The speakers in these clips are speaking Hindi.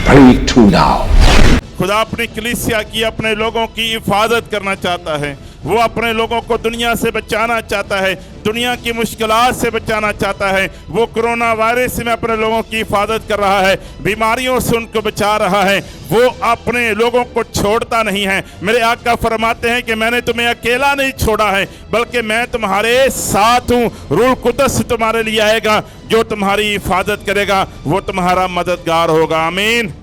Pray to now. खुदा अपनी कलीसिया की, अपने लोगों की हिफाजत करना चाहता है। वो अपने लोगों को दुनिया से बचाना चाहता है, दुनिया की मुश्किलात से बचाना चाहता है। वो कोरोना वायरस में अपने लोगों की हिफाजत कर रहा है, बीमारियों से उनको बचा रहा है। वो अपने लोगों को छोड़ता नहीं है। मेरे आका फरमाते हैं कि मैंने तुम्हें अकेला नहीं छोड़ा है, बल्कि मैं तुम्हारे साथ हूँ। रूह कुद्दस तुम्हारे लिए आएगा, जो तुम्हारी हिफाजत करेगा, वो तुम्हारा मददगार होगा। आमीन।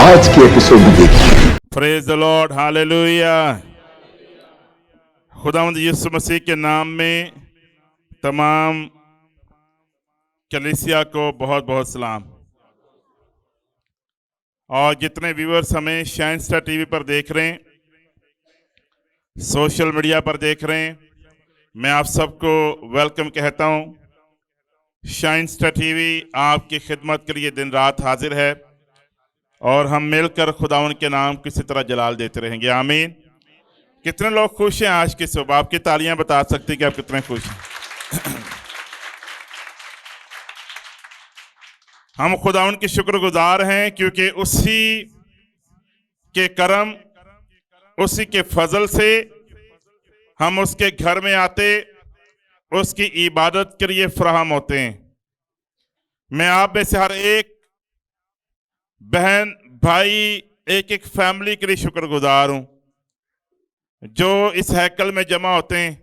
आज के एपिसोड में देखिए। Praise the Lord, hallelujah. खुदावंद यीशु मसीह के नाम में तमाम कलीसिया को बहुत बहुत सलाम। और जितने व्यूअर्स हमें शाइन स्टार टीवी पर देख रहे हैं, सोशल मीडिया पर देख रहे हैं, मैं आप सबको वेलकम कहता हूं। शाइन स्टार टीवी आपकी खिदमत के लिए दिन रात हाजिर है और हम मिलकर खुदावन के नाम को इसी तरह जलाल देते रहेंगे। आमीन। कितने लोग खुश हैं आज की सुबह? आपकी तालियां बता सकती कि आप कितने खुश हैं। हम खुदावन के शुक्रगुजार हैं क्योंकि उसी के करम, उसी के फजल से हम उसके घर में आते, उसकी इबादत के लिए फराहम होते हैं। मैं आप में से हर एक बहन भाई, एक एक फैमिली के लिए शुक्रगुजार हूं जो इस हैकल में जमा होते हैं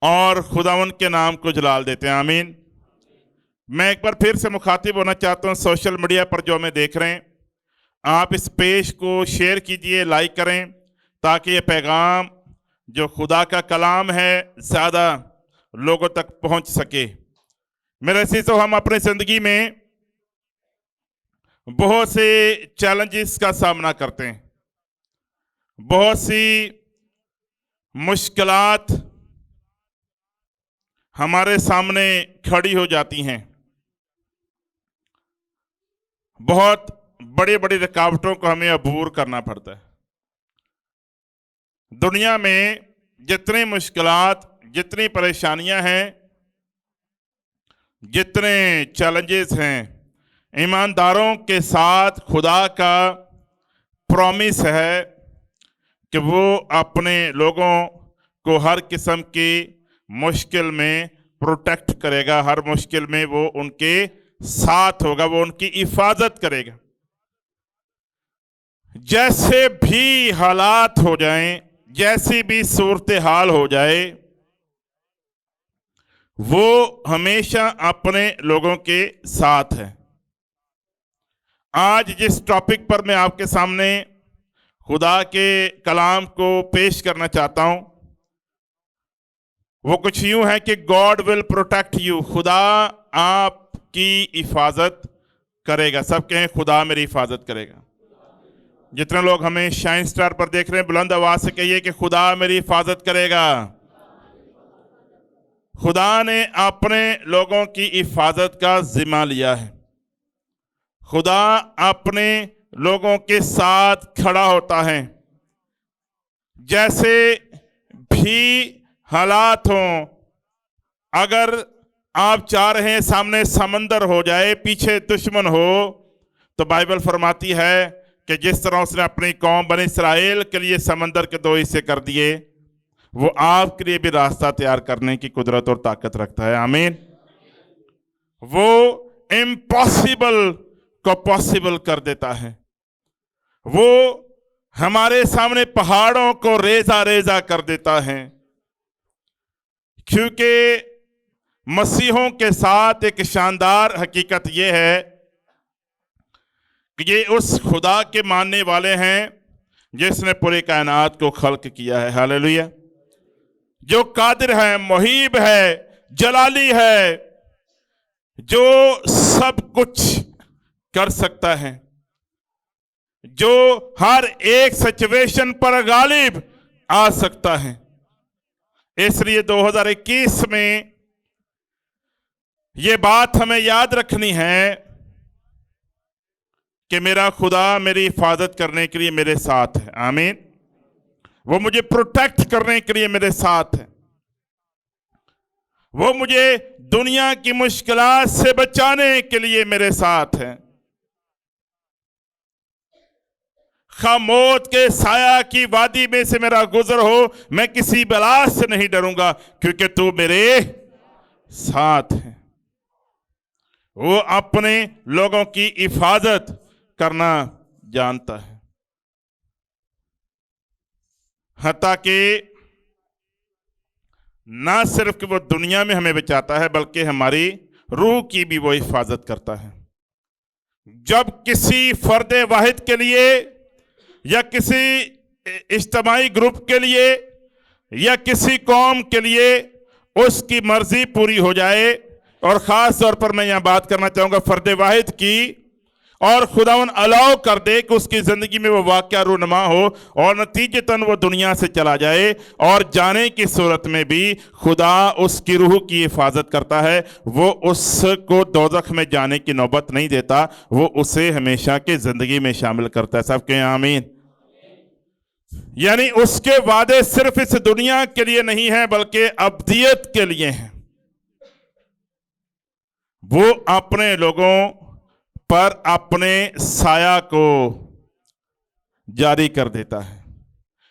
और खुदावन के नाम को जलाल देते हैं। आमीन। मैं एक बार फिर से मुखातिब होना चाहता हूं सोशल मीडिया पर जो हमें देख रहे हैं, आप इस पेज को शेयर कीजिए, लाइक करें, ताकि ये पैगाम जो खुदा का कलाम है ज़्यादा लोगों तक पहुंच सके। मेरे अज़ीज़ों, हम अपनी ज़िंदगी में बहुत से चैलेंजेस का सामना करते हैं, बहुत सी मुश्किलात हमारे सामने खड़ी हो जाती हैं, बहुत बड़ी बड़ी रुकावटों को हमें अबूर करना पड़ता है। दुनिया में जितनी मुश्किलात, जितनी परेशानियां हैं, जितने चैलेंजेस हैं, ईमानदारों के साथ खुदा का प्रॉमिस है कि वो अपने लोगों को हर किस्म की मुश्किल में प्रोटेक्ट करेगा, हर मुश्किल में वो उनके साथ होगा, वो उनकी हिफाजत करेगा। जैसे भी हालात हो जाएं, जैसी भी सूरत हाल हो जाए, वो हमेशा अपने लोगों के साथ है। आज जिस टॉपिक पर मैं आपके सामने खुदा के कलाम को पेश करना चाहता हूं, वो कुछ यूं है कि गॉड विल प्रोटेक्ट यू। खुदा आपकी हिफाजत करेगा। सब कहें, खुदा मेरी हिफाजत करेगा। जितने लोग हमें शाइन स्टार पर देख रहे हैं, बुलंद आवाज से कहिए कि खुदा मेरी हिफाजत करेगा। खुदा ने अपने लोगों की हिफाजत का जिम्मा लिया है। खुदा अपने लोगों के साथ खड़ा होता है। जैसे भी हालात हों, अगर आप चाह रहे हैं सामने समंदर हो जाए, पीछे दुश्मन हो, तो बाइबल फरमाती है कि जिस तरह उसने अपनी कौम बनी इस्राएल के लिए समंदर के 2 हिस्से कर दिए, वो आपके लिए भी रास्ता तैयार करने की कुदरत और ताकत रखता है। आमीन। वो इम्पॉसिबल को पॉसिबल कर देता है। वो हमारे सामने पहाड़ों को रेजा रेजा कर देता है, क्योंकि मसीहों के साथ एक शानदार हकीकत यह है कि ये उस खुदा के मानने वाले हैं जिसने पूरी कायनात को खल्क किया है। हालेलुया। जो कादिर है, मुहीब है, जलाली है, जो सब कुछ कर सकता है, जो हर एक सिचुएशन पर गालिब आ सकता है। इसलिए 2021 में यह बात हमें याद रखनी है कि मेरा खुदा मेरी हिफाजत करने के लिए मेरे साथ है। आमीन। वो मुझे प्रोटेक्ट करने के लिए मेरे साथ है। वो मुझे दुनिया की मुश्किलात से बचाने के लिए मेरे साथ है। खा मौत के साया की वादी में से मेरा गुजर हो, मैं किसी बला से नहीं डरूंगा, क्योंकि तू मेरे साथ है। वो अपने लोगों की हिफाजत करना जानता है। हत्ता कि ना सिर्फ कि वो दुनिया में हमें बचाता है, बल्कि हमारी रूह की भी वो हिफाजत करता है। जब किसी फर्द वाहिद के लिए या किसी इज्तिमाई ग्रुप के लिए या किसी कौम के लिए उसकी मर्जी पूरी हो जाए, और ख़ास तौर पर मैं यहाँ बात करना चाहूँगा फर्द वाहिद की, और खुदावन अलाउ कर दे कि उसकी ज़िंदगी में वो वाक़या रूनमा हो और नतीजतन वो दुनिया से चला जाए, और जाने की सूरत में भी खुदा उसकी रूह की हिफाजत करता है। वो उसको दोज़ख में जाने की नौबत नहीं देता, वो उसे हमेशा की ज़िंदगी में शामिल करता है। सब कहें आमीन। यानी उसके वादे सिर्फ इस दुनिया के लिए नहीं है, बल्कि अब्दियत के लिए हैं। वो अपने लोगों पर अपने साया को जारी कर देता है,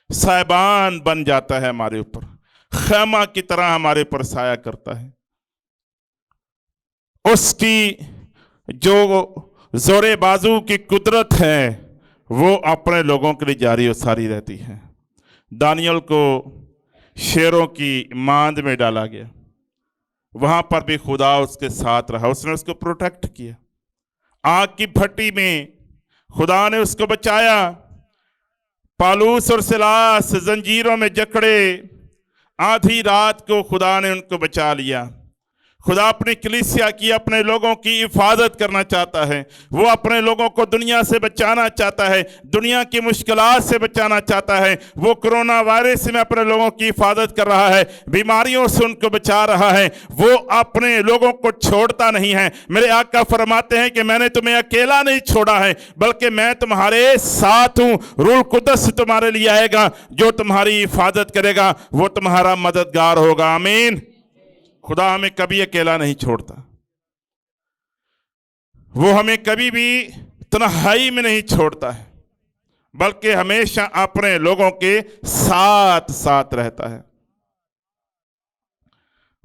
साहिबान बन जाता है हमारे ऊपर, खैमा की तरह हमारे ऊपर साया करता है। उसकी जो जोरे बाजू की कुदरत है वो अपने लोगों के लिए जारी और सारी रहती है। दानियल को शेरों की मांद में डाला गया, वहां पर भी खुदा उसके साथ रहा, उसने उसको प्रोटेक्ट किया। आग की भट्टी में खुदा ने उसको बचाया। पालूस और सिलास जंजीरों में जकड़े, आधी रात को खुदा ने उनको बचा लिया। खुदा अपनी कलीसिया की, अपने लोगों की हिफाजत करना चाहता है। वो अपने लोगों को दुनिया से बचाना चाहता है, दुनिया की मुश्किलात से बचाना चाहता है। वो कोरोना वायरस में अपने लोगों की हिफाजत कर रहा है, बीमारियों से उनको बचा रहा है। वो अपने लोगों को छोड़ता नहीं है। मेरे आका फरमाते हैं कि मैंने तुम्हें अकेला नहीं छोड़ा है, बल्कि मैं तुम्हारे साथ हूँ। रूह कुद्दस तुम्हारे लिए आएगा, जो तुम्हारी हिफाजत करेगा, वो तुम्हारा मददगार होगा। आमीन। खुदा हमें कभी अकेला नहीं छोड़ता, वो हमें कभी भी तन्हाई में नहीं छोड़ता है, बल्कि हमेशा अपने लोगों के साथ साथ रहता है।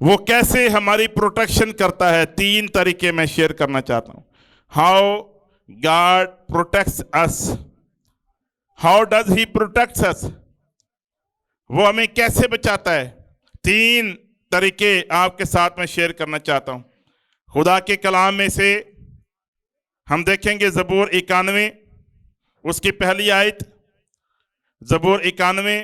वो कैसे हमारी प्रोटेक्शन करता है, 3 तरीके मैं शेयर करना चाहता हूं। How God protects us. How does he protects us. वो हमें कैसे बचाता है, 3 तरीके आपके साथ में शेयर करना चाहता हूं। खुदा के कलाम में से हम देखेंगे ज़बूर 91 उसकी पहली आयत। ज़बूर 91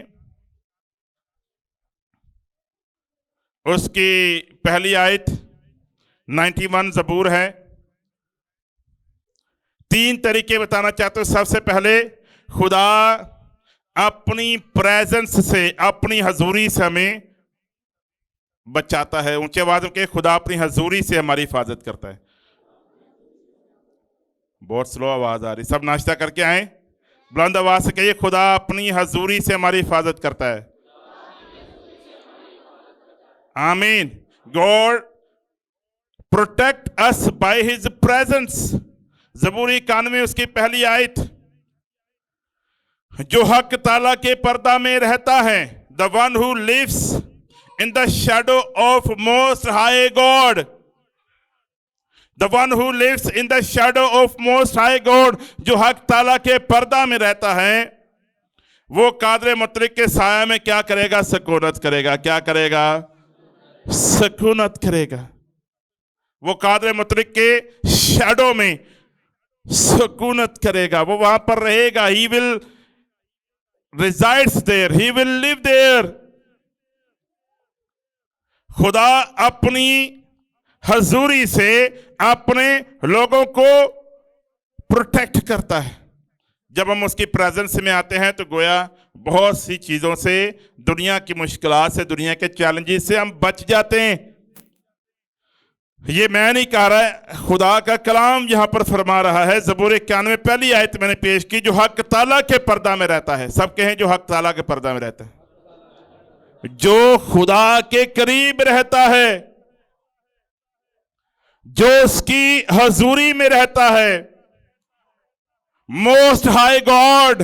उसकी पहली आयत 91 ज़बूर है। 3 तरीके बताना चाहते हूं। सबसे पहले खुदा अपनी प्रेजेंस से, अपनी हजूरी से हमें बचाता है। ऊंचे आवाज में खुदा अपनी हजूरी से हमारी हिफाजत करता है। बहुत स्लो आवाज आ रही, सब नाश्ता करके आए। बुलंद आवाज से कहिए, खुदा अपनी हजूरी से हमारी हिफाजत करता है। आमीन। God protect us by his presence. ज़बूर 91 उसकी पहली आयत। जो हक ताला के पर्दा में रहता है, the one who lives in the shadow of most high God, the one who lives in the shadow of most high God, जो हक ताला के पर्दा में रहता है, वो कादर मुतलक के साया में क्या करेगा, सकूनत करेगा। क्या करेगा, सकूनत करेगा। वो कादर मुतलक के शैडो में सकूनत करेगा, वो वहां पर रहेगा। he will resides there, he will live there। खुदा अपनी हजूरी से अपने लोगों को प्रोटेक्ट करता है। जब हम उसकी प्रेजेंस में आते हैं तो गोया बहुत सी चीजों से, दुनिया की मुश्किलात से, दुनिया के चैलेंजेस से हम बच जाते हैं। ये मैं नहीं कह रहा, खुदा का कलाम यहां पर फरमा रहा है। ज़बूर 91 पहली आयत मैंने पेश की, जो हक ताला के पर्दा में रहता है। सब कहें जो हक ताला के पर्दा में रहता है, जो खुदा के करीब रहता है, जो उसकी हजूरी में रहता है। मोस्ट हाई गॉड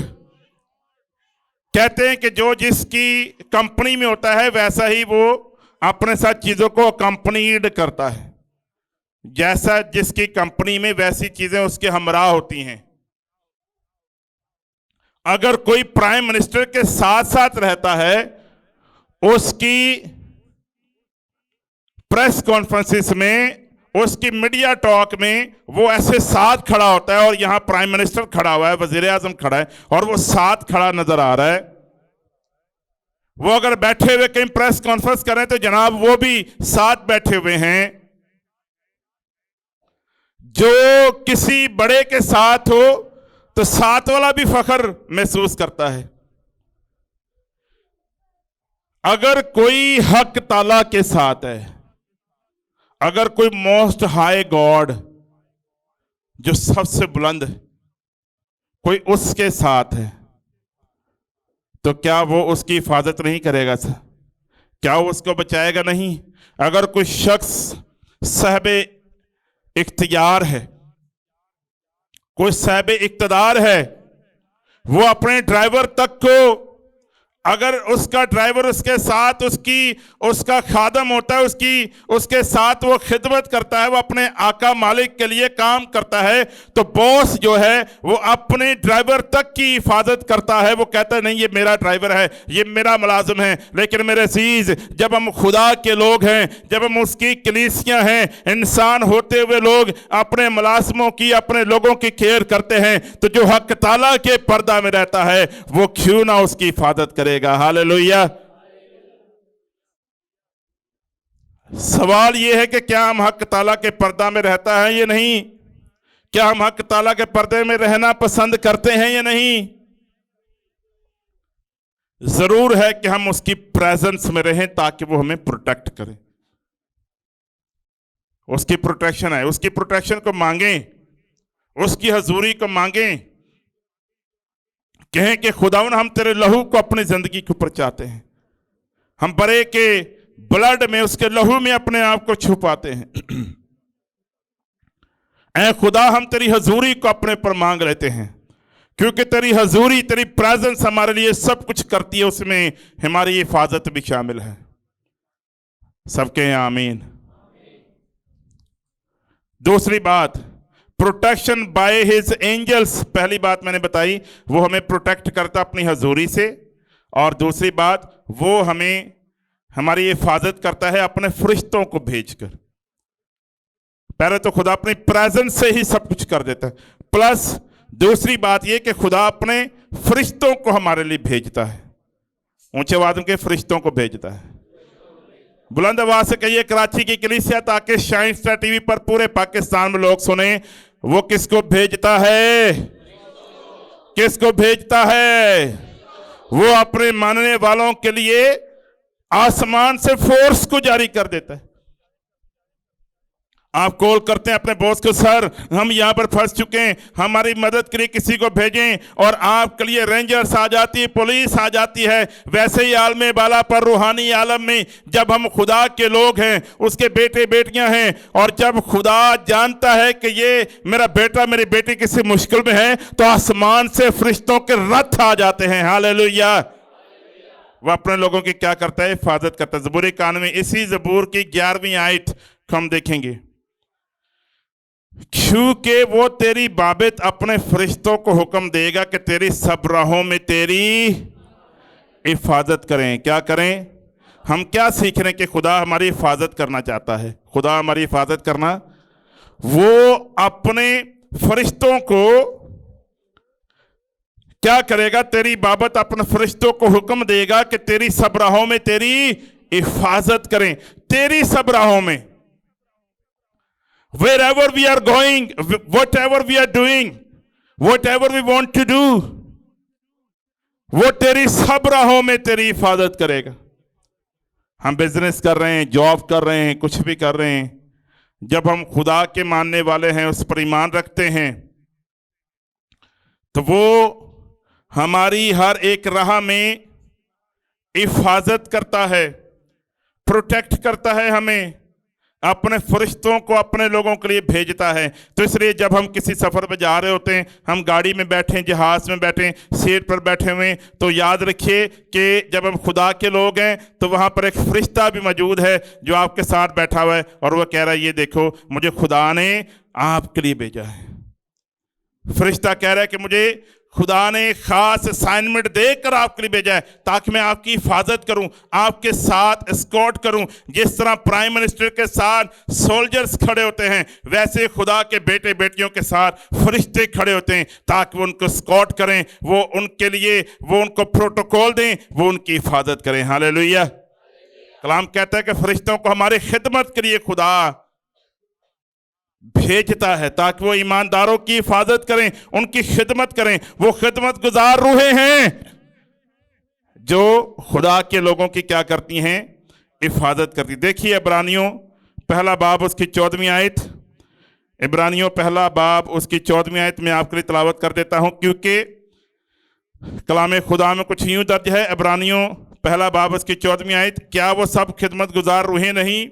कहते हैं कि जो जिसकी कंपनी में होता है वैसा ही वो अपने साथ चीजों को अकंपनीड करता है। जैसा जिसकी कंपनी में वैसी चीजें उसके हमराह होती हैं। अगर कोई प्राइम मिनिस्टर के साथ साथ रहता है, उसकी प्रेस कॉन्फ्रेंसिस में, उसकी मीडिया टॉक में वो ऐसे साथ खड़ा होता है, और यहां प्राइम मिनिस्टर खड़ा हुआ है, वजीर आजम खड़ा है, और वो साथ खड़ा नजर आ रहा है। वो अगर बैठे हुए कहीं प्रेस कॉन्फ्रेंस करें तो जनाब वो भी साथ बैठे हुए हैं। जो किसी बड़े के साथ हो तो साथ वाला भी फख्र महसूस करता है। अगर कोई हक ताला के साथ है, अगर कोई मोस्ट हाई गॉड जो सबसे बुलंद है, कोई उसके साथ है, तो क्या वो उसकी हिफाजत नहीं करेगा सर? क्या वो उसको बचाएगा नहीं? अगर कोई शख्स साहिब इख्तियार है, कोई साहिब इख्तिदार है, वो अपने ड्राइवर तक को, अगर उसका ड्राइवर उसके साथ उसका खादम होता है, उसके साथ वो खिदमत करता है, वो अपने आका मालिक के लिए काम करता है, तो बॉस जो है वो अपने ड्राइवर तक की हिफाजत करता है। वो कहता है नहीं ये मेरा ड्राइवर है, ये मेरा मुलाजिम है। लेकिन मेरे अजीज, जब हम खुदा के लोग हैं, जब हम उसकी कलीसियां हैं, इंसान होते हुए लोग अपने मुलाजिमों की, अपने लोगों की केयर करते हैं, तो जो हक ताला के पर्दा में रहता है वो क्यों ना उसकी हिफाजत करेगा। हालेलुया। सवाल यह है कि क्या हम हक ताला के पर्दा में रहता है या नहीं? क्या हम हक ताला के पर्दे में रहना पसंद करते हैं या नहीं? जरूर है कि हम उसकी प्रेजेंस में रहें ताकि वो हमें प्रोटेक्ट करे। उसकी प्रोटेक्शन है, उसकी प्रोटेक्शन को मांगें, उसकी हजूरी को मांगें। कहें कि खुदावन हम तेरे लहू को अपनी जिंदगी के ऊपर चाहते हैं। हम बरे के ब्लड में, उसके लहू में अपने आप को छुपाते हैं। ऐ खुदा हम तेरी हजूरी को अपने पर मांग लेते हैं, क्योंकि तेरी हजूरी, तेरी प्रेजेंस हमारे लिए सब कुछ करती है, उसमें हमारी हिफाजत भी शामिल है। सबके आमीन। दूसरी बात, प्रोटेक्शन बाय हिज एंजल्स। पहली बात मैंने बताई, वो हमें प्रोटेक्ट करता अपनी हजूरी से, और दूसरी बात वो हमें, हमारी हिफाजत करता है अपने फरिश्तों को भेजकर। पहले तो खुदा अपनी प्रेजेंस से ही सब कुछ कर देता है, प्लस दूसरी बात यह कि खुदा अपने फरिश्तों को हमारे लिए भेजता है। ऊंचे आवाज के फरिश्तों को भेजता है। बुलंद आवाज से कहिए कराची की कलीसिया, ताकि शाइन स्टार टीवी पर पूरे पाकिस्तान में लोग सुने। वो किसको भेजता है? किसको भेजता है? वो अपने मानने वालों के लिए आसमान से फोर्स को जारी कर देता है। आप कॉल करते हैं अपने बॉस को, सर हम यहां पर फंस चुके हैं, हमारी मदद के लिए किसी को भेजें, और आपके लिए रेंजर्स आ जाती है, पुलिस आ जाती है। वैसे ही आलम बाला पर, रूहानी आलम में, जब हम खुदा के लोग हैं, उसके बेटे बेटियां हैं, और जब खुदा जानता है कि ये मेरा बेटा मेरी बेटी किसी मुश्किल में है, तो आसमान से फरिश्तों के रथ आ जाते हैं। हालेलुया। वह अपने लोगों की क्या करता है? हिफाजत करता है। ज़बूर 91, इसी ज़बूर की 11वीं आयत हम देखेंगे, क्योंकि वो तेरी बाबत अपने फरिश्तों को हुक्म देगा कि तेरी सब राहों में तेरी हिफाजत करें। क्या करें? हम क्या सीख रहे हैं कि खुदा हमारी हिफाजत करना चाहता है। खुदा हमारी हिफाजत करना, वो अपने फरिश्तों को क्या करेगा? तेरी बाबत अपने फरिश्तों को हुक्म देगा कि तेरी सब राहों में तेरी हिफाजत करें। तेरी सब राहों में, wherever we are going, whatever we are doing, whatever we want to do, वो तेरी सब राहों में तेरी हिफाजत करेगा। हम बिजनेस कर रहे हैं, जॉब कर रहे हैं, कुछ भी कर रहे हैं, जब हम खुदा के मानने वाले हैं, उस पर ईमान रखते हैं, तो वो हमारी हर एक राह में हिफाजत करता है, प्रोटेक्ट करता है, हमें अपने फरिश्तों को अपने लोगों के लिए भेजता है। तो इसलिए जब हम किसी सफ़र पर जा रहे होते हैं, हम गाड़ी में बैठे, जहाज़ में बैठे, सीट पर बैठे हुए, तो याद रखिए कि जब हम खुदा के लोग हैं तो वहाँ पर एक फरिश्ता भी मौजूद है जो आपके साथ बैठा हुआ है, और वह कह रहा है, ये देखो मुझे खुदा ने आपके लिए भेजा है। फरिश्ता कह रहा है कि मुझे खुदा ने खास असाइनमेंट देकर आपके लिए भेजा है ताकि मैं आपकी हिफाजत करूं, आपके साथ एस्कॉर्ट करूं। जिस तरह प्राइम मिनिस्टर के साथ सोल्जर्स खड़े होते हैं, वैसे खुदा के बेटे बेटियों के साथ फरिश्ते खड़े होते हैं ताकि वो उनको एस्कॉर्ट करें, वो उनके लिए वो उनको प्रोटोकॉल दें, वो उनकी हिफाजत करें। हालेलुया। कलाम कहता है कि फरिश्तों को हमारी खिदमत के लिए खुदा भेजता है ताकि वो ईमानदारों की हिफाजत करें, उनकी खिदमत करें। वो खिदमत गुजार रूहें हैं जो खुदा के लोगों की क्या करती हैं, हिफाजत करती। देखिए इब्रानियों पहला बाब उसकी 14वीं आयत, इब्रानियों पहला बाब उसकी 14वीं आयत में आपके लिए तिलावत कर देता हूं, क्योंकि कलाम खुदा में कुछ यूं दर्ज है। इब्रानियों पहला बाब उसकी 14वीं आयत, क्या वो सब खिदमत गुजार रूहें नहीं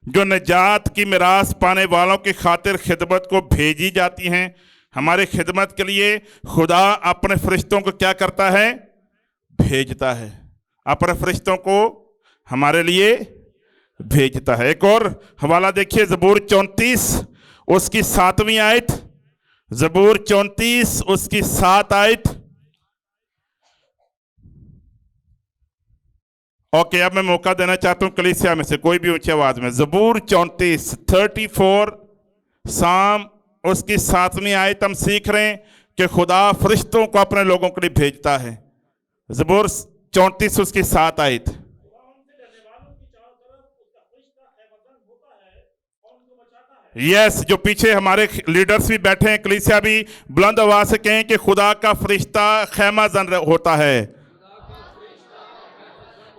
जो निजात की मिरास पाने वालों की खातिर खिदमत को भेजी जाती हैं। हमारे खिदमत के लिए खुदा अपने फरिश्तों को क्या करता है, भेजता है, अपने फरिश्तों को हमारे लिए भेजता है। एक और हवाला देखिए, ज़बूर 34 उसकी 7वीं आयत, ज़बूर 34 उसकी 7 आयत। ओके, अब मैं मौका देना चाहता हूं कलीसिया में से कोई भी ऊंची आवाज में, ज़बूर 34 साम उसकी 7वीं आयत हम सीख रहे हैं कि खुदा फरिश्तों को अपने लोगों के लिए भेजता है। ज़बूर 34 उसकी 7 आयत। यस, जो पीछे हमारे लीडर्स भी बैठे हैं, कलीसिया भी बुलंद आवाज से कहें कि खुदा का फरिश्ता खैमा जन होता है।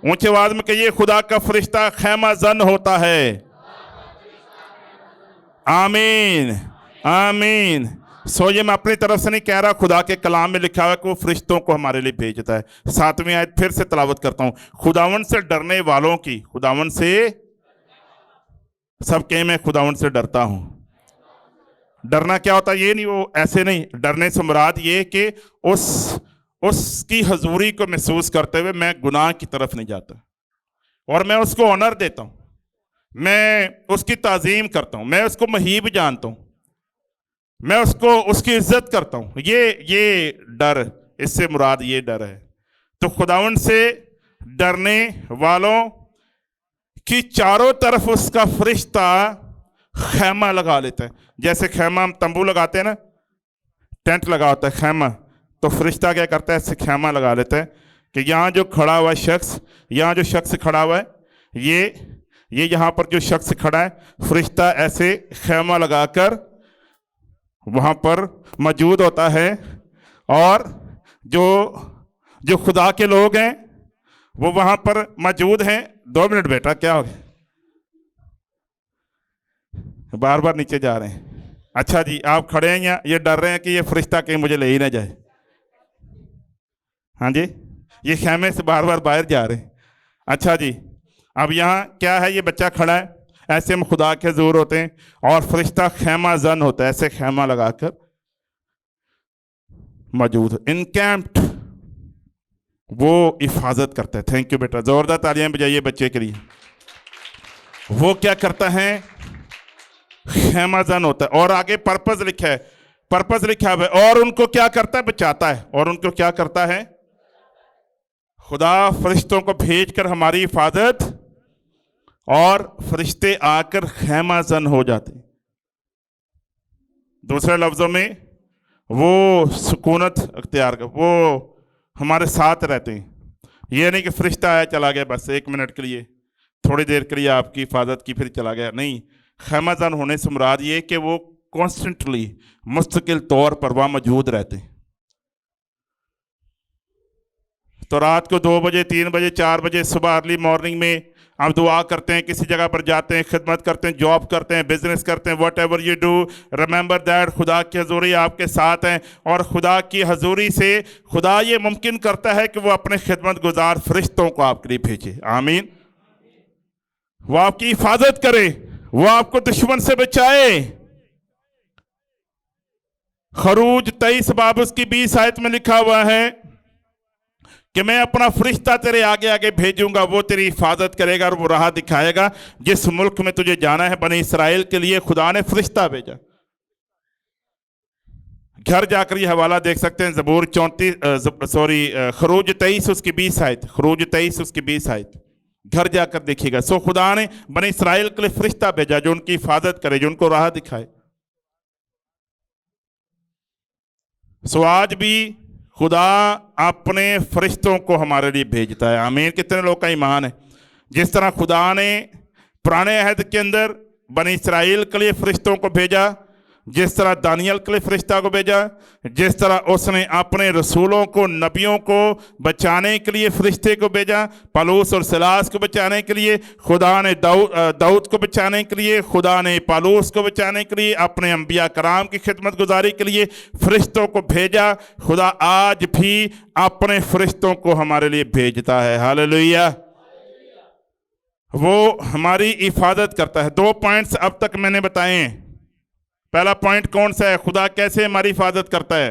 ऊंची आवाज में कहिए, खुदा का फरिश्ता खैमा जन होता है। आमीन आमीन। सो ये मैं अपनी तरफ से नहीं कह रहा, खुदा के कलाम में लिखा हुआ है कि वो फरिश्तों को हमारे लिए भेजता है। 7वीं आयत फिर से तिलावत करता हूं, खुदावन से डरने वालों की, खुदावन से, सब कहें मैं खुदावन से डरता हूं। डरना क्या होता है, ये नहीं, वो ऐसे नहीं, डरने से मुराद ये कि उसकी हजूरी को महसूस करते हुए मैं गुनाह की तरफ नहीं जाता और मैं उसको ऑनर देता हूं, मैं उसकी ताजीम करता हूं, मैं उसको महीब जानता हूं, मैं उसकी इज्जत करता हूं। ये डर, इससे मुराद ये डर है। तो खुदावन से डरने वालों की चारों तरफ उसका फरिश्ता खैमा लगा लेता है। जैसे खैमा हम तंबू लगाते हैं ना, टेंट लगा होता है खैमा, तो फरिश्ता क्या करता है, ऐसे खैमा लगा लेता है कि यहाँ जो खड़ा हुआ शख्स, यहाँ जो शख्स खड़ा हुआ है, ये यहाँ पर जो शख्स खड़ा है, फरिश्ता ऐसे खैमा लगाकर वहाँ पर मौजूद होता है, और जो खुदा के लोग हैं वो वहाँ पर मौजूद हैं। 2 मिनट बेटा, क्या हो गया, बार बार नीचे जा रहे हैं। अच्छा जी, आप खड़े हैं यहाँ, ये डर रहे हैं कि ये फरिश्ता कहीं मुझे ले ही ना जाए। हाँ जी, ये खैमे से बार बार बाहर जा रहे हैं। अच्छा जी, अब यहाँ क्या है, ये बच्चा खड़ा है, ऐसे में खुदा के हुजूर होते हैं और फरिश्ता खैमा जन होता है, ऐसे खैमा लगाकर मौजूद, इनकैम्प्ड, वो हिफाजत करता है। थैंक यू बेटा, जोरदार तालियां बजाइए बच्चे के लिए। वो क्या करता है, खैमा जन होता है। और आगे पर्पस लिखा है, पर्पस लिखा है, और उनको क्या करता है, बचाता है। और उनको क्या करता है, खुदा फरिश्तों को भेजकर हमारी हिफाजत, और फरिश्ते आकर खैमा जन हो जाते। दूसरे लफ्जों में वो सुकूनत अख्तियार कर, वो हमारे साथ रहते हैं। ये नहीं कि फरिश्ता आया चला गया बस 1 मिनट के लिए, थोड़ी देर के लिए आपकी हिफाजत की फिर चला गया, नहीं, खैमाजान होने से मुराद ये कि वो कॉन्स्टेंटली मुस्तकिल तौर पर वहाँ मौजूद रहते हैं। तो रात को 2 बजे, 3 बजे, 4 बजे, सुबह अर्ली मॉर्निंग में आप दुआ करते हैं, किसी जगह पर जाते हैं, खिदमत करते हैं, जॉब करते हैं, बिजनेस करते हैं, what ever you do, remember that खुदा की हजूरी आपके साथ है। और खुदा की हजूरी से खुदा ये मुमकिन करता है कि वो अपने खिदमत गुजार फरिश्तों को आपके लिए भेजे। आमीन। वो आपकी हिफाजत करे, वो आपको दुश्मन से बचाए। खरूज 23 बाब उसकी 20 आयत में लिखा हुआ है कि मैं अपना फरिश्ता तेरे आगे आगे भेजूंगा, वो तेरी हिफाजत करेगा और वो राह दिखाएगा जिस मुल्क में तुझे जाना है। बनी इसराइल के लिए खुदा ने फरिश्ता भेजा। घर जाकर ये हवाला देख सकते हैं, ज़बूर 34 खरूज 23 उसकी 20 आयत, खरूज 23 उसकी 20 आयत, घर जाकर देखिएगा। सो खुदा ने बनी इसराइल के लिए फरिश्ता भेजा जो उनकी हिफाजत करे, जो उनको राह दिखाए। सो आज भी खुदा अपने फरिश्तों को हमारे लिए भेजता है। आमीन। कितने लोग का ईमान है? जिस तरह खुदा ने पुराने अहद के अंदर बनी इसराइल के लिए फरिश्तों को भेजा, जिस तरह दानियल के लिए फरिश्ता को भेजा, जिस तरह उसने अपने रसूलों को, नबियों को बचाने के लिए फरिश्ते को भेजा, पलूस और सिलास को बचाने के लिए, खुदा ने दाऊद को बचाने के लिए, खुदा ने पलूस को बचाने के लिए, अपने अंबिया कराम की खिदमत गुजारी के लिए फरिश्तों को भेजा। खुदा आज भी अपने फरिश्तों को हमारे लिए भेजता है। हालेलुया। वो हमारी हिफाजत करता है। 2 पॉइंट्स अब तक मैंने बताए हैं। पहला पॉइंट कौन सा है? खुदा कैसे हमारी हिफाजत करता है?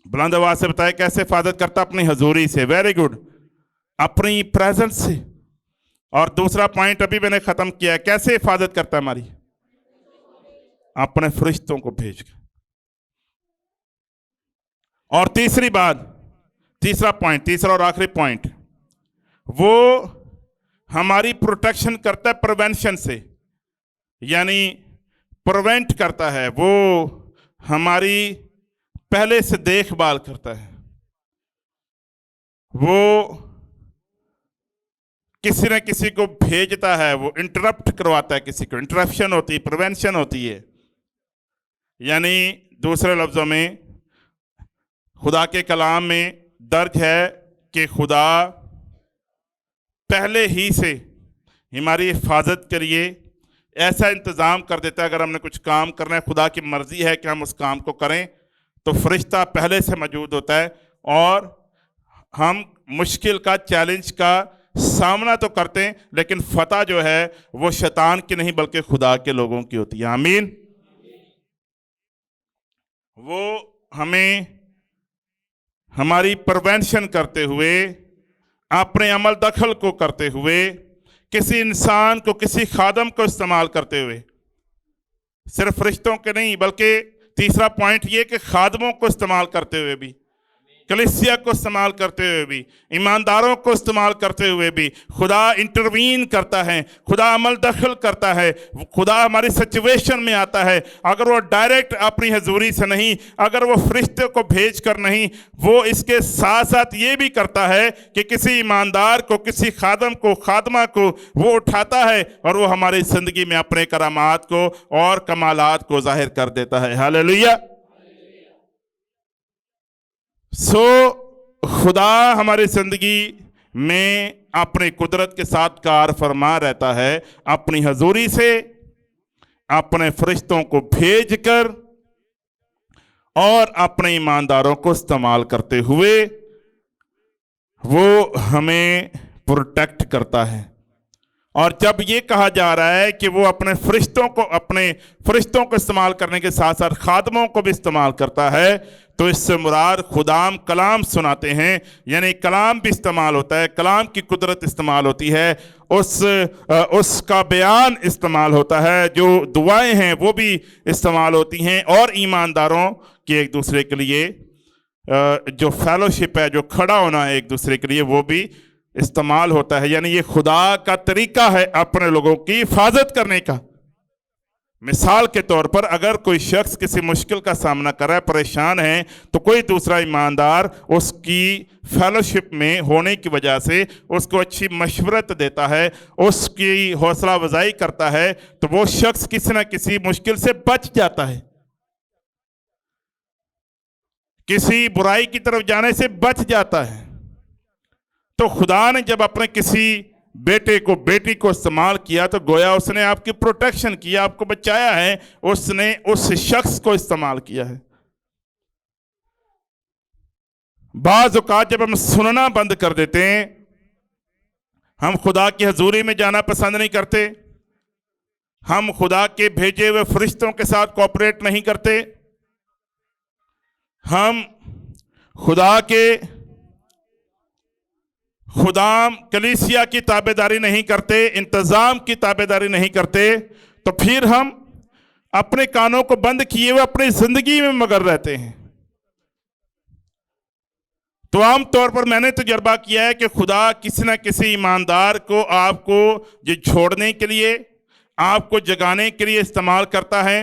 बुलंद आवाज से बताए कैसे हिफाजत करता? अपनी हजूरी से। वेरी गुड, अपनी प्रेजेंस से। और दूसरा पॉइंट अभी मैंने खत्म किया है, कैसे हिफाजत करता है हमारी? अपने फरिश्तों को भेज कर। और तीसरी बात, तीसरा पॉइंट, तीसरा और आखिरी पॉइंट, वो हमारी प्रोटेक्शन करता है प्रिवेंशन से, यानी प्रिवेंट करता है। वो हमारी पहले से देखभाल करता है। वो किसी न किसी को भेजता है, वो इंटरप्ट करवाता है किसी को। इंटरप्शन होती है, प्रिवेंशन होती है। यानी दूसरे लफ्जों में खुदा के कलाम में दर्ज है कि खुदा पहले ही से हमारी हिफाजत के लिए ऐसा इंतज़ाम कर देता है। अगर हमने कुछ काम करना है, खुदा की मर्जी है कि हम उस काम को करें, तो फरिश्ता पहले से मौजूद होता है और हम मुश्किल का, चैलेंज का सामना तो करते हैं, लेकिन फतह जो है वो शैतान की नहीं बल्कि खुदा के लोगों की होती है। आमीन। वो हमें हमारी प्रिवेंशन करते हुए, अपने अमल दखल को करते हुए, किसी इंसान को, किसी खादम को इस्तेमाल करते हुए, सिर्फ फरिश्तों के नहीं बल्कि तीसरा पॉइंट ये कि खादमों को इस्तेमाल करते हुए भी, कलीसिया को इस्तेमाल करते हुए भी, ईमानदारों को इस्तेमाल करते हुए भी खुदा इंटरवीन करता है, खुदा अमल दखल करता है, खुदा हमारी सिचुएशन में आता है। अगर वो डायरेक्ट अपनी हजूरी से नहीं, अगर वो फरिश्ते को भेज कर नहीं, वो इसके साथ साथ ये भी करता है कि किसी ईमानदार को, किसी खादम को, खादमा को वो उठाता है और वो हमारी ज़िंदगी में अपने करामात को और कमालात को जाहिर कर देता है। हालेलुया। सो खुदा हमारी जिंदगी में अपनी कुदरत के साथ कार फरमा रहता है, अपनी हजूरी से, अपने फरिश्तों को भेजकर और अपने ईमानदारों को इस्तेमाल करते हुए वो हमें प्रोटेक्ट करता है। और जब ये कहा जा रहा है कि वो अपने फरिश्तों को इस्तेमाल करने के साथ साथ खादमों को भी इस्तेमाल करता है, तो इससे मुराद खुदाम कलाम सुनाते हैं, यानी कलाम भी इस्तेमाल होता है, कलाम की कुदरत इस्तेमाल होती है, उसका बयान इस्तेमाल होता है, जो दुआएं हैं वो भी इस्तेमाल होती हैं, और ईमानदारों की एक दूसरे के लिए जो फेलोशिप है, जो खड़ा होना है एक दूसरे के लिए, वो भी इस्तेमाल होता है। यानी ये खुदा का तरीका है अपने लोगों की हिफाजत करने का। मिसाल के तौर पर अगर कोई शख्स किसी मुश्किल का सामना कर रहा है, परेशान है, तो कोई दूसरा ईमानदार उसकी फेलोशिप में होने की वजह से उसको अच्छी मशवरत देता है, उसकी हौसला अफजाई करता है, तो वो शख्स किसी न किसी मुश्किल से बच जाता है, किसी बुराई की तरफ जाने से बच जाता है। तो खुदा ने जब अपने किसी बेटे को, बेटी को इस्तेमाल किया तो गोया उसने आपकी प्रोटेक्शन किया, आपको बचाया है, उसने उस शख्स को इस्तेमाल किया है। बाज़ औक़ात जब हम सुनना बंद कर देते हैं, हम खुदा की हजूरी में जाना पसंद नहीं करते, हम खुदा के भेजे हुए फरिश्तों के साथ कोऑपरेट नहीं करते, हम खुदाम कलीसिया की ताबेदारी नहीं करते, इंतजाम की ताबेदारी नहीं करते, तो फिर हम अपने कानों को बंद किए हुए अपनी जिंदगी में मगर रहते हैं। तो आमतौर पर मैंने तजर्बा किया है कि खुदा किसी न किसी ईमानदार को आपको ये छोड़ने के लिए, आपको जगाने के लिए इस्तेमाल करता है।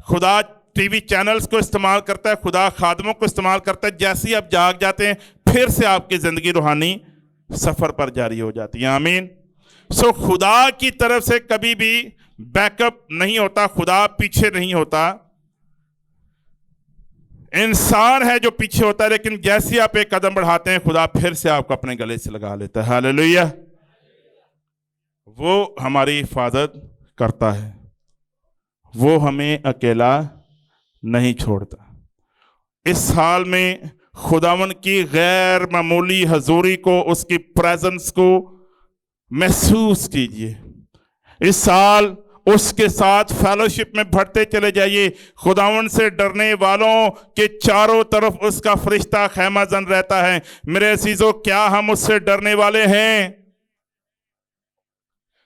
खुदा टीवी चैनल्स को इस्तेमाल करता है, खुदा खादमों को इस्तेमाल करता है। जैसे ही आप जाग जाते हैं, फिर से आपकी ज़िंदगी रूहानी सफ़र पर जारी हो जाती है। आमीन। सो खुदा की तरफ से कभी भी बैकअप नहीं होता, खुदा पीछे नहीं होता, इंसान है जो पीछे होता है। लेकिन जैसे ही आप एक कदम बढ़ाते हैं, खुदा फिर से आपको अपने गले से लगा लेता है। हालेलुया। वो हमारी हिफाजत करता है, वो हमें अकेला नहीं छोड़ता। इस हाल में खुदावन की गैर मामूली हजूरी को, उसकी प्रेजेंस को महसूस कीजिए। इस साल उसके साथ फेलोशिप में बढ़ते चले जाइए। खुदावन से डरने वालों के चारों तरफ उसका फरिश्ता खैमाजन रहता है। मेरे अजीजों, क्या हम उससे डरने वाले हैं?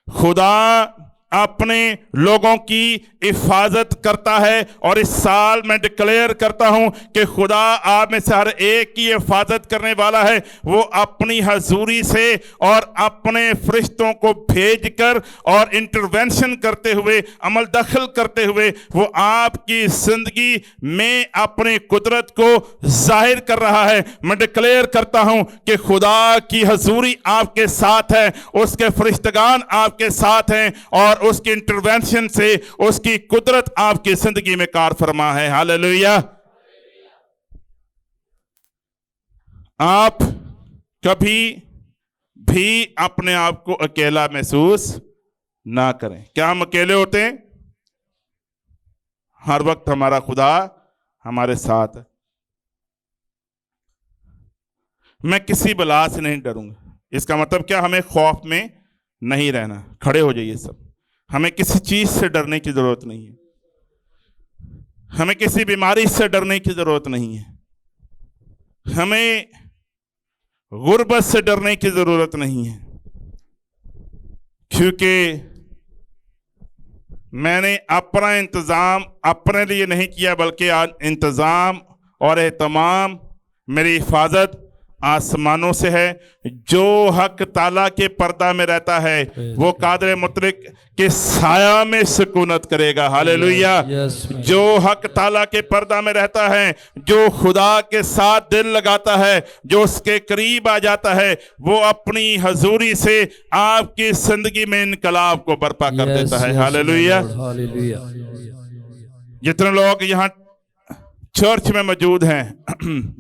खुदा अपने लोगों की हिफाजत करता है, और इस साल मैं डिक्लेयर करता हूं कि खुदा आप में से हर एक की हिफाजत करने वाला है। वो अपनी हजूरी से और अपने फरिश्तों को भेजकर और इंटरवेंशन करते हुए, अमल दखल करते हुए, वो आपकी जिंदगी में अपनी कुदरत को जाहिर कर रहा है। मैं डिक्लेयर करता हूं कि खुदा की हजूरी आपके साथ है, उसके फरिश्तगान आपके साथ हैं, और उसकी इंटरवेंशन से उसकी कुदरत आपकी जिंदगी में कार फरमा है। हालेलुया। आप कभी भी अपने आप को अकेला महसूस ना करें। क्या हम अकेले होते हैं? हर वक्त हमारा खुदा हमारे साथ है। मैं किसी बला से नहीं डरूंगा। इसका मतलब क्या? हमें खौफ में नहीं रहना। खड़े हो जाइए सब। हमें किसी चीज से डरने की जरूरत नहीं है, हमें किसी बीमारी से डरने की जरूरत नहीं है, हमें गुर्बत से डरने की जरूरत नहीं है, क्योंकि मैंने अपना इंतजाम अपने लिए नहीं किया, बल्कि इंतजाम और एहतमाम, मेरी हिफाजत आसमानों से है। जो हक ताला के पर्दा में रहता है, वो कादर मुतलक के साया में सुकूनत करेगा। हालेलुया। जो हक ताला के पर्दा में रहता है, जो खुदा के साथ दिल लगाता है, जो उसके करीब आ जाता है, वो अपनी हजूरी से आपकी जिंदगी में इनकलाब को बर्पा कर देता है। हालेलुया। जितने लोग यहाँ चर्च में मौजूद हैं,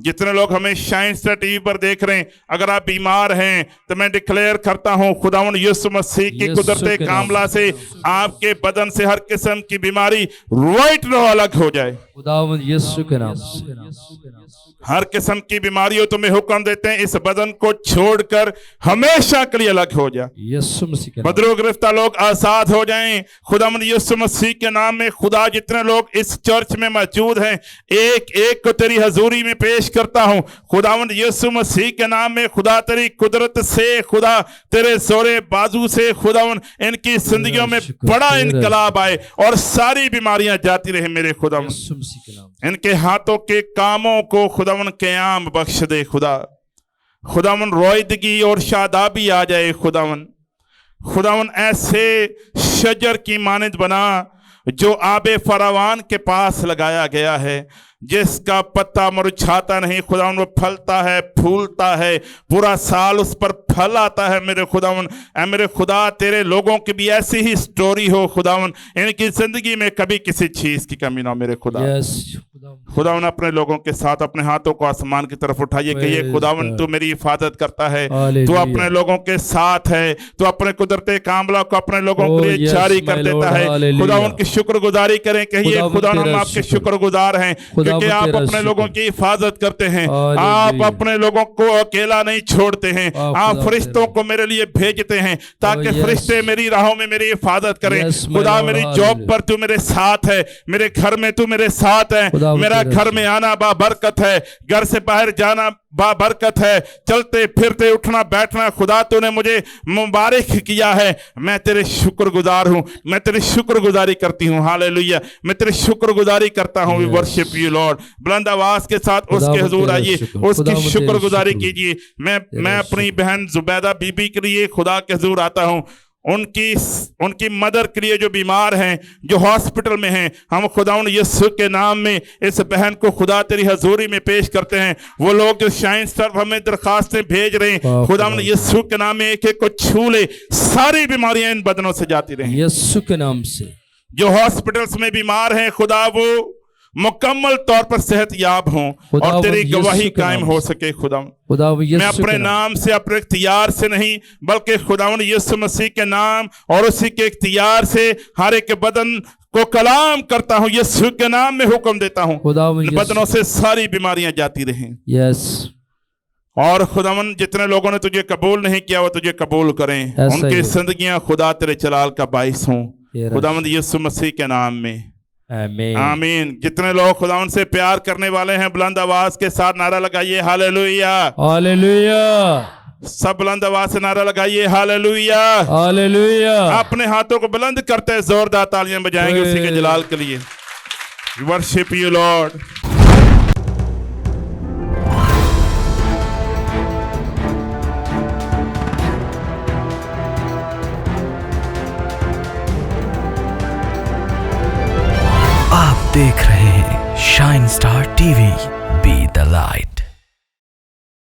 जितने लोग हमें शाइन स्टार टीवी पर देख रहे हैं, अगर आप बीमार हैं तो मैं डिक्लेयर करता हूं खुदावंद यीशु मसीह की कुदरत कामला से आपके बदन से हर किस्म की बीमारी राइट नो अलग हो जाए। खुदावंद यीशु के नाम से हर किस्म की बीमारियों तुम्हें हुक्म देते हैं, इस बदन को छोड़कर हमेशा के लिए अलग हो जाए। यीशु मसीह के बदरो गिरफ्तार लोग आजाद हो जाएं। खुदावंद यीशु मसीह के नाम में खुदा जितने लोग इस चर्च में मौजूद हैं, एक एक को तेरी हजूरी में पेश करता हूं। खुदावंद यीशु मसीह के नाम में खुदा तेरी कुदरत से, खुदा तेरे जोरे बाजू से, खुदावंद इनकी जिंदगियों में बड़ा इनकलाब आए और सारी बीमारियां जाती रहे। मेरे खुदावंद यीशु मसीह के नाम इनके हाथों के कामों को खुदावन क़याम बख्श दे। खुदावन रोइदगी और शादाबी आ जाए। खुदावन ऐसे शजर की मानद बना जो आबे फरावान के पास लगाया गया है, जिसका पत्ता मुरझाता नहीं खुदावन, वो फलता है, फूलता है, पूरा साल उस पर फल आता है। मेरे खुदावन, ऐ मेरे खुदा, तेरे लोगों की भी ऐसी ही स्टोरी हो खुदावन, इनकी जिंदगी में कभी किसी चीज की कमी ना हो। मेरे खुदा, खुदावन अपने लोगों के साथ अपने हाथों को आसमान की तरफ उठाइए, कहिए खुदावन तू मेरी हिफाजत करता है, तू अपने लोगों के साथ है, तू अपने कुदरते कामला को अपने लोगों के लिए जारी कर देता है। खुदावन की शुक्रगुजारी करें, कहिए खुदावन हम आपके शुक्रगुजार हैं क्योंकि आप अपने लोगों की हिफाजत करते हैं। आप अपने लोगों को अकेला नहीं छोड़ते हैं, आप फरिश्तों को मेरे लिए भेजते हैं ताकि फरिश्ते मेरी राहों में मेरी हिफाजत करें। खुदा मेरी जॉब पर तू मेरे साथ है, मेरे घर में तू मेरे साथ है, मेरा घर में आना बाबरकत है, घर से बाहर जाना बाबरकत है, चलते फिरते उठना बैठना खुदा तूने मुझे मुबारक किया है। मैं तेरे शुक्रगुजार हूँ, मैं तेरी शुक्रगुजारी करती हूँ। हालेलुया, मैं तेरी शुक्रगुजारी करता हूँ। We worship you Lord. बुलंद आवाज के साथ उसके हुजूर आइए, उसकी शुक्रगुजारी कीजिए। मैं अपनी बहन जुबैदा बीबी के लिए खुदा के हुजूर आता हूँ, उनकी मदर के लिए जो बीमार हैं, जो हॉस्पिटल में हैं, हम खुदाउन यीशु के नाम में इस बहन को खुदा तेरी हजूरी में पेश करते हैं। वो लोग जो शाइन्स तरफ हमें दरखास्तें भेज रहे हैं, खुदाउन यीशु के नाम में एक एक को छू ले, सारी बीमारियां इन बदनों से जाती रहें यीशु के नाम से। जो हॉस्पिटल्स में बीमार हैं खुदा वो मुकम्मल तौर पर सेहत याब हों और तेरी गवाही कायम हो सके। खुदा मैं अपने नाम से, अपने इख्तियार से नहीं, बल्कि खुदावन यीशु मसीह के नाम और उसी के इख्तियार से हर एक बदन को कलाम करता हूँ, यीशु के नाम में हुक्म देता हूँ, बदनों से सारी बीमारियां जाती रहें। यस। और खुदावन जितने लोगों ने तुझे कबूल नहीं किया वो तुझे कबूल करें, उनकी जिंदगियां खुदा तेरे जलाल का बाइस हों, खुदावंद यीशु मसीह के नाम में। आमीन आमीन। जितने लोग खुदावन से प्यार करने वाले हैं बुलंद आवाज के साथ नारा लगाइए हालेलुया, हालेलुया। सब बुलंद आवाज से नारा लगाइए हालेलुया, हालेलुया। अपने हाथों को बुलंद करते जोरदार तालियां बजाएंगे उसी के जलाल के लिए। Worship you Lord. आप देख रहे हैं shine star TV, be the light.